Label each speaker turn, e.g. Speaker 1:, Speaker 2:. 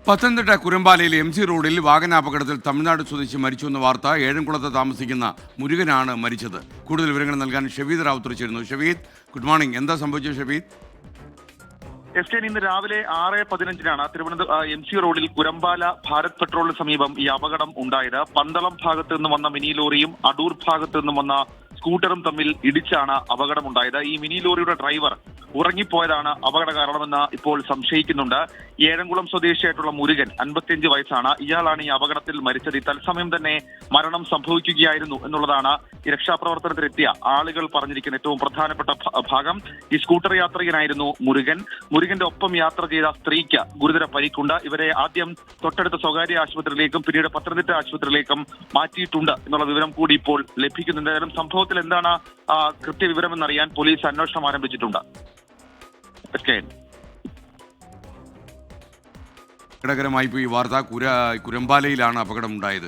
Speaker 1: Pathanamthitta കുരമ്പാലയിലെ MC റോഡിൽ വാഹനാപകടത്തിൽ തമിഴ്നാട് സ്വദേശി മരിച്ചുവെന്ന വാർത്ത. ഏഴംകുളത്ത് താമസിക്കുന്ന മുരുകനാണ് മരിച്ചത്. കൂടുതൽ വിവരങ്ങൾ നൽകാൻ ഷവീദ് റാവുത്തർ ചേരുന്നു. ഷവീദ്, ഗുഡ് മോർണിംഗ്. എന്താ സംഭവിച്ചത് ഷവീദ്?
Speaker 2: എസ് കെ, ഇന്ന് രാവിലെ 6:15 തിരുവനന്തപുരം MC റോഡിൽ കുരമ്പാല ഭാരത് പെട്രോളിന് സമീപം ഈ അപകടം ഉണ്ടായത്. പന്തളം ഭാഗത്ത് നിന്ന് വന്ന മിനി ലോറിയും അടൂർ ഭാഗത്ത് നിന്നും വന്ന സ്കൂട്ടറും തമ്മിൽ ഇടിച്ചാണ് അപകടമുണ്ടായത്. ഈ മിനി ലോറിയുടെ ഡ്രൈവർ ഉറങ്ങിപ്പോയതാണ് അപകട കാരണമെന്ന് ഇപ്പോൾ സംശയിക്കുന്നുണ്ട്. ഏഴംകുളം സ്വദേശിയായിട്ടുള്ള മുരുകൻ, 55 വയസ്സാണ്. ഇയാളാണ് ഈ അപകടത്തിൽ മരിച്ചത്. ഈ തത്സമയം തന്നെ മരണം സംഭവിക്കുകയായിരുന്നു എന്നുള്ളതാണ് ഈ രക്ഷാപ്രവർത്തനത്തിലെത്തിയ ആളുകൾ പറഞ്ഞിരിക്കുന്ന ഏറ്റവും പ്രധാനപ്പെട്ട ഭാഗം. ഈ സ്കൂട്ടർ യാത്രികനായിരുന്നു മുരുകൻ. മുരുകന്റെ ഒപ്പം യാത്ര ചെയ്ത സ്ത്രീക്ക് ഗുരുതര പരിക്കുണ്ട്. ഇവരെ ആദ്യം തൊട്ടടുത്ത സ്വകാര്യ ആശുപത്രിയിലേക്കും പിന്നീട് പത്തനംതിട്ട ആശുപത്രിയിലേക്കും മാറ്റിയിട്ടുണ്ട് എന്നുള്ള വിവരം കൂടി ഇപ്പോൾ ലഭിക്കുന്നുണ്ട്. എന്തായാലും സംഭവത്തിൽ എന്താണ് കൃത്യവിവരമെന്നറിയാൻ പോലീസ് അന്വേഷണം ആരംഭിച്ചിട്ടുണ്ട്.
Speaker 1: ഘടകരമായി പോയി വാർത്ത. കുരമ്പാലയിലാണ് അപകടമുണ്ടായത്.